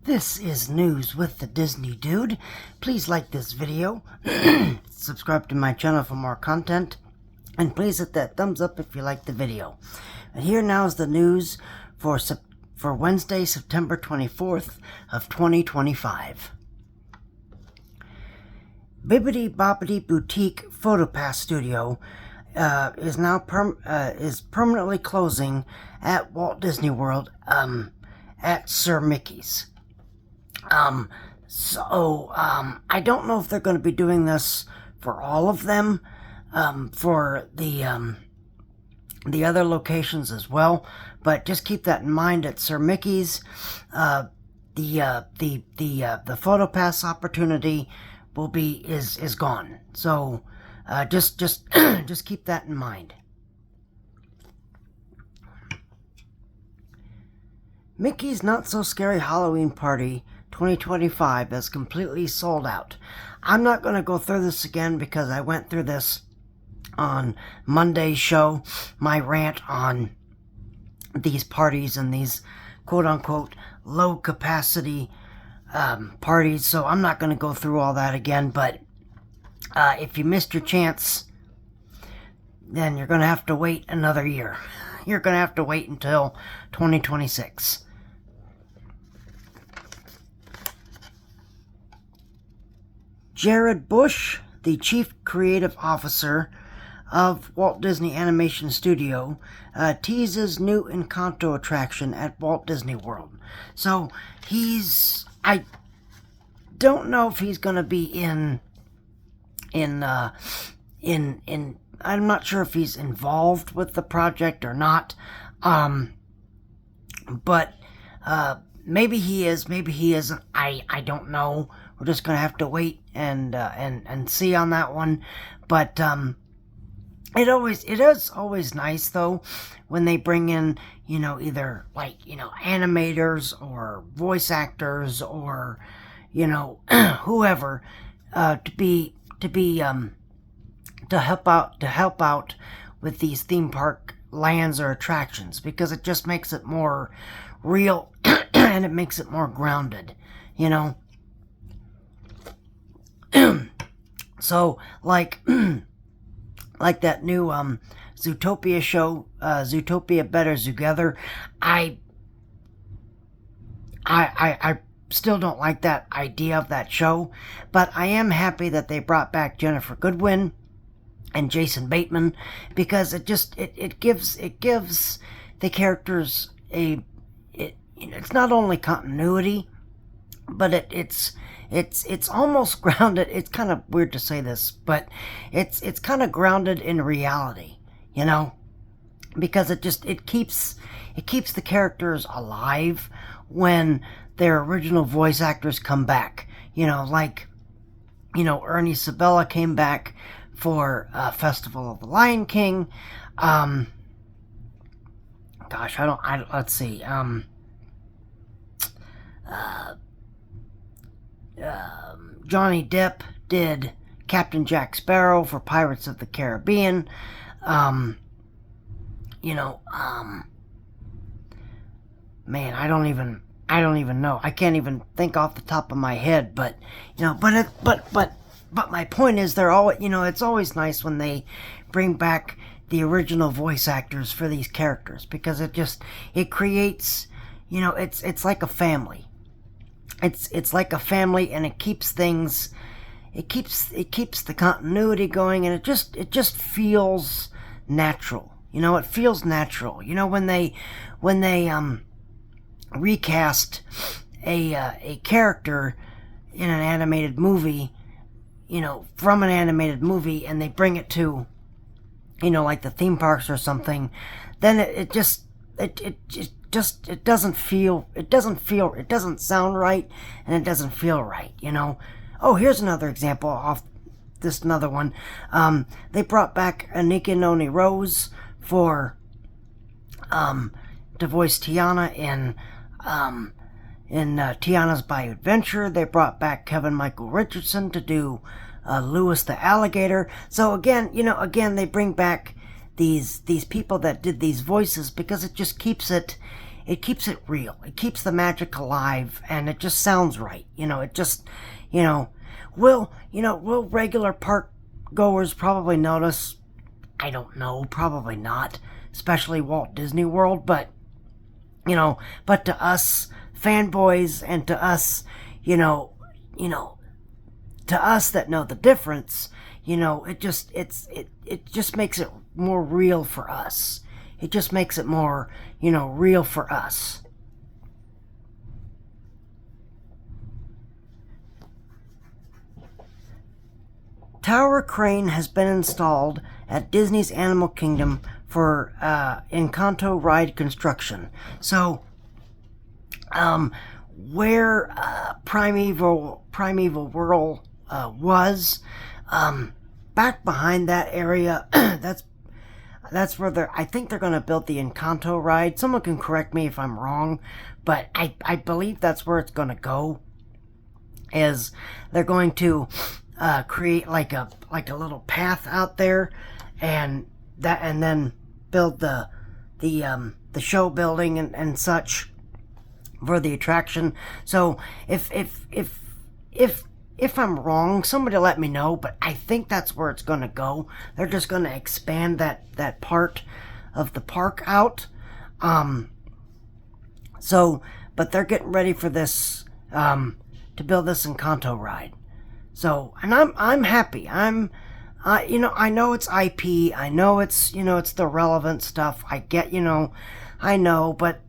This is News with the Disney Dude. Please like this video, subscribe to my channel for more content, and please hit that thumbs up if you like the video. And here now is the news for Wednesday, September 24th of 2025. Bibbidi Bobbidi Boutique PhotoPass Studio is permanently closing at Walt Disney World at Sir Mickey's. I don't know if they're going to be doing this for all of them, for the other locations as well, but just keep that in mind. At Sir Mickey's, the PhotoPass opportunity is gone. So just just keep that in mind. Mickey's Not So Scary Halloween Party 2025 is completely sold out. I'm not going to go through this again because I went through this on Monday's show, my rant on these parties and these quote-unquote low-capacity parties, so I'm not going to go through all that again, but if you missed your chance, then you're going to have to wait another year. You're going to have to wait until 2026. Jared Bush, the Chief Creative Officer of Walt Disney Animation Studio, teases new Encanto attraction at Walt Disney World. So I don't know if he's going to be I'm not sure if he's involved with the project or not, but maybe he is, maybe he isn't. I don't know. We're just gonna have to wait and see on that one. But it is always nice though when they bring in either animators or voice actors or whoever to help out with these theme park lands or attractions, because it just makes it more real and it makes it more grounded, So like that new Zootopia show, Zootopia Better Together, I still don't like that idea of that show, but I am happy that they brought back Jennifer Goodwin and Jason Bateman, because it gives the characters it's not only continuity, but it's almost grounded. It's kind of weird to say this, but it's kind of grounded in reality, because it keeps the characters alive when their original voice actors come back. Ernie Sabella came back for Festival of the Lion King. Let's see. Johnny Depp did Captain Jack Sparrow for Pirates of the Caribbean. Man, I don't even know. I can't even think off the top of my head, but my point is, they're all, it's always nice when they bring back the original voice actors for these characters, because it creates, it's like a family. It's like a family, and it keeps things, it keeps the continuity going, and it just feels natural. It feels natural. When they recast a character in an animated movie, from an animated movie, and they bring it to, like the theme parks or something, then it doesn't sound right, and it doesn't feel right, Oh, here's another example off this, another one. They brought back Anika Noni Rose to voice Tiana in Tiana's Bayou Adventure. They brought back Kevin Michael Richardson to do Lewis the Alligator. So again, they bring back these people that did these voices, because it just keeps it it keeps it real. It keeps the magic alive, and it just sounds right. It just, you know, will regular park goers probably notice? I don't know, probably not, especially Walt Disney World, but to us fanboys and to us, to us that know the difference, it just makes it more real for us. It just makes it more, real for us. Tower crane has been installed at Disney's Animal Kingdom for Encanto ride construction. So, where Primeval Whirl was, back behind that area, that's where I think they're going to build the Encanto ride. Someone can correct me if I'm wrong, but I believe that's where it's going to go. Is they're going to create like a little path out there, and then build the show building and such for the attraction. So if I'm wrong, somebody let me know, but I think that's where it's going to go. They're just going to expand that part of the park out. But they're getting ready for this, to build this Encanto ride. So, and I'm happy. I know it's IP. I know it's, it's the relevant stuff. I get, I know, but,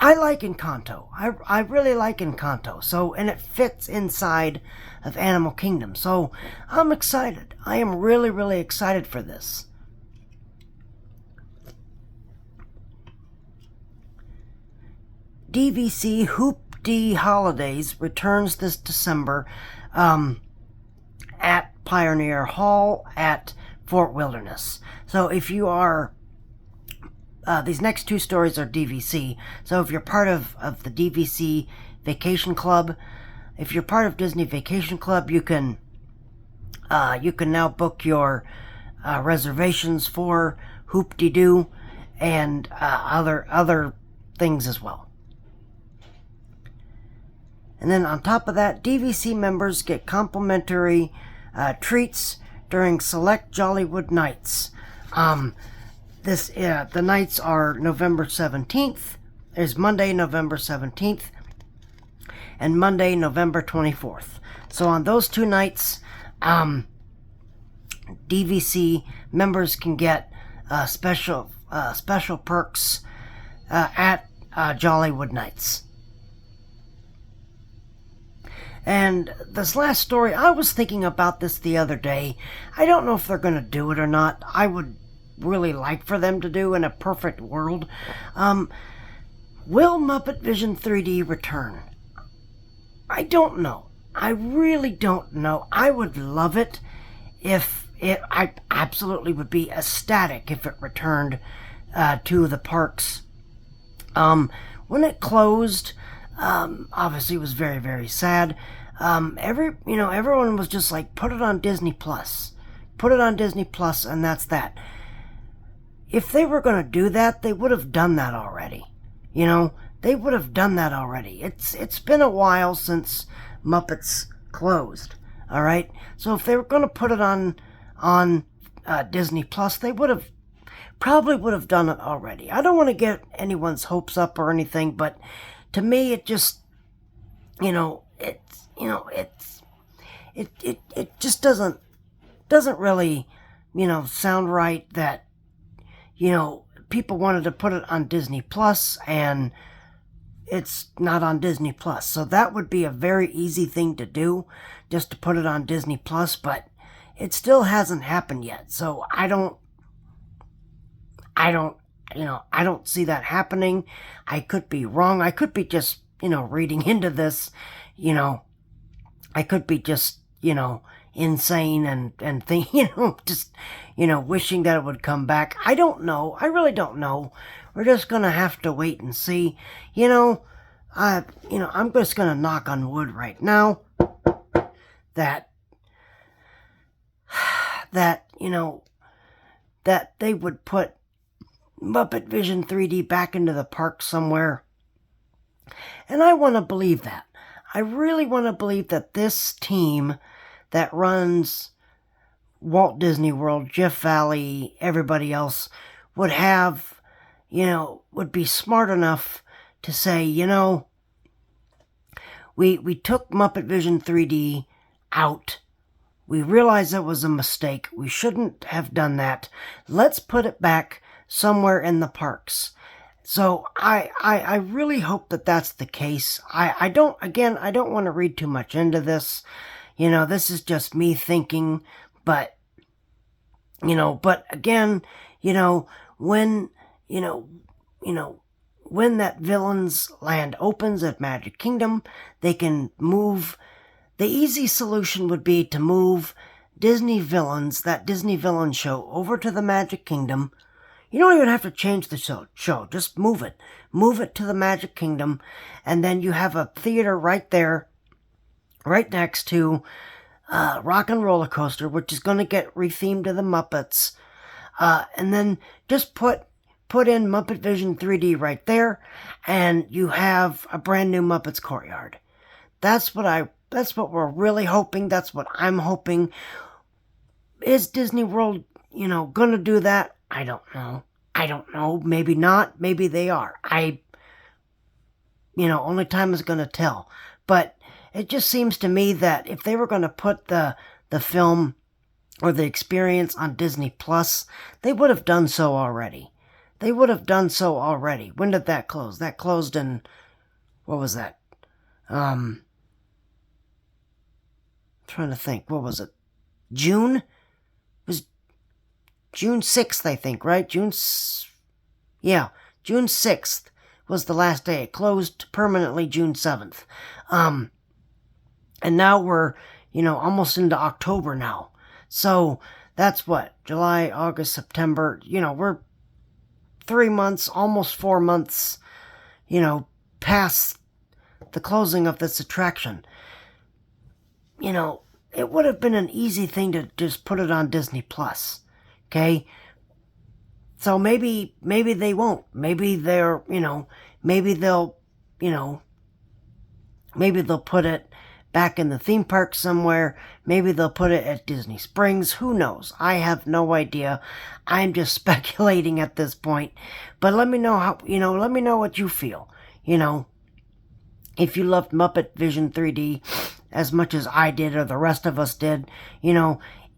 I like Encanto. I really like Encanto. So, and it fits inside of Animal Kingdom. So, I'm excited. I am really, really excited for this. DVC Hoop-D Holidays returns this December at Pioneer Hall at Fort Wilderness. So if you are, these next two stories are DVC. So if you're part of the DVC Vacation Club, if you're part of Disney Vacation Club, you can now book your reservations for Hoop-De-Doo and other things as well. And then on top of that, DVC members get complimentary treats during select Jollywood nights. The nights are November 17th. There's Monday, November 17th, and Monday, November 24th. So on those two nights, DVC members can get special perks at Jollywood nights. And this last story, I was thinking about this the other day. I don't know if they're going to do it or not. I would really like for them to do in a perfect world. Will Muppet Vision 3D return? I don't know. I really don't know. I would love it if I absolutely would be ecstatic if it returned to the parks. When it closed, obviously it was very, very sad. Everyone was just like, put it on Disney Plus. Put it on Disney Plus, and that's that. If they were going to do that, they would have done that already. They would have done that already. It's been a while since Muppets closed. All right? So if they were going to put it on Disney Plus, they probably would have done it already. I don't want to get anyone's hopes up or anything, but to me, it just, it just doesn't really, sound right that, people wanted to put it on Disney Plus and it's not on Disney Plus. So that would be a very easy thing to do, just to put it on Disney Plus, but it still hasn't happened yet. So I don't see that happening. I could be wrong. I could be just, reading into this, I could be just, insane and think, just, wishing that it would come back. I don't know. I really don't know. We're just going to have to wait and see. I'm just going to knock on wood right now that they would put Muppet Vision 3D back into the park somewhere. And I want to believe that. I really want to believe that this team that runs Walt Disney World, Jeff Valley, everybody else, would have, would be smart enough to say, we took Muppet Vision 3D out. We realized that was a mistake. We shouldn't have done that. Let's put it back somewhere in the parks. So I really hope that that's the case. I don't want to read too much into this. This is just me thinking, but again, when that Villains Land opens at Magic Kingdom, they can move. The easy solution would be to move Disney Villains, that Disney Villain show, over to the Magic Kingdom. You don't even have to change the show. Just move it. Move it to the Magic Kingdom, and then you have a theater right there, right next to Rock and Roller Coaster, which is going to get rethemed to the Muppets. And then just put in Muppet Vision 3D right there, and you have a brand new Muppets Courtyard. That's what we're really hoping. That's what I'm hoping. Is Disney World, gonna do that? I don't know. Maybe not. Maybe they are. Only time is gonna tell. But it just seems to me that if they were gonna put the film or the experience on Disney Plus, they would have done so already. When did that close? That closed in, what was that? Trying to think. What was it? June? It was June 6th, I think, right? June 6th was the last day. It closed permanently June 7th. And now we're, almost into October now. So that's what? July, August, September. We're 3 months, almost 4 months, past the closing of this attraction. It would have been an easy thing to just put it on Disney Plus. Okay? So maybe they won't. Maybe they're, maybe they'll put it back in the theme park somewhere. Maybe they'll put it at Disney Springs. Who knows? I have no idea. I'm just speculating at this point. But let me know let me know what you feel. If you loved Muppet Vision 3D as much as I did or the rest of us did,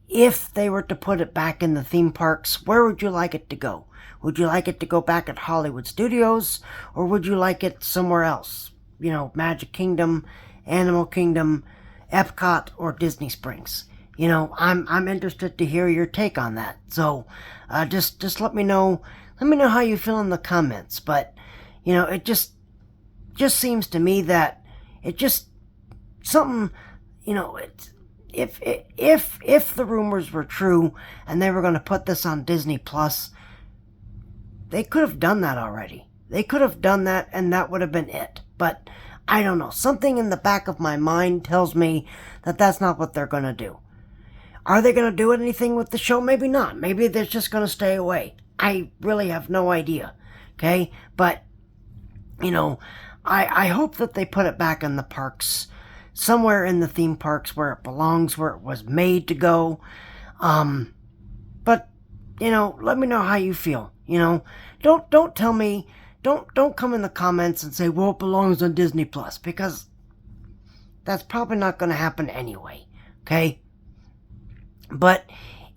if they were to put it back in the theme parks, where would you like it to go? Would you like it to go back at Hollywood Studios, or would you like it somewhere else? Magic Kingdom, Animal Kingdom, Epcot, or Disney Springs? I'm interested to hear your take on that. So, just let me know. Let me know how you feel in the comments. But, it just seems to me that it just something, if the rumors were true and they were going to put this on Disney Plus, they could have done that already. They could have done that, and that would have been it. But I don't know. Something in the back of my mind tells me that that's not what they're going to do. Are they going to do anything with the show? Maybe not. Maybe they're just going to stay away. I really have no idea. Okay? But, I hope that they put it back in the parks, somewhere in the theme parks where it belongs, where it was made to go. But, let me know how you feel. Don't tell me, don't come in the comments and say, well, it belongs on Disney Plus, because that's probably not going to happen anyway. Okay? But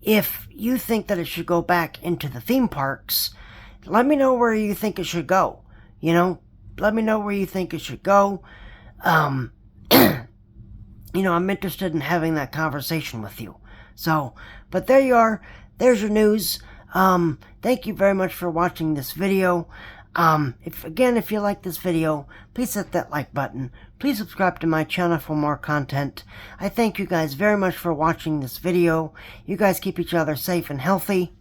if you think that it should go back into the theme parks, let me know where you think it should go. Let me know where you think it should go. I'm interested in having that conversation with you. So, but there you are. There's your news. Thank you very much for watching this video. If you like this video, please hit that like button. Please subscribe to my channel for more content. I thank you guys very much for watching this video. You guys keep each other safe and healthy.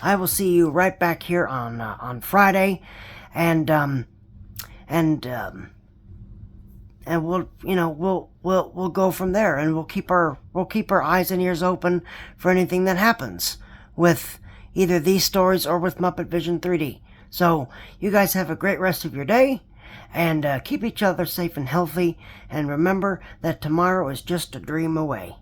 I will see you right back here on Friday, and we'll go from there, and we'll keep our eyes and ears open for anything that happens with either these stories or with Muppet Vision 3D. So, you guys have a great rest of your day, and keep each other safe and healthy, and remember that tomorrow is just a dream away.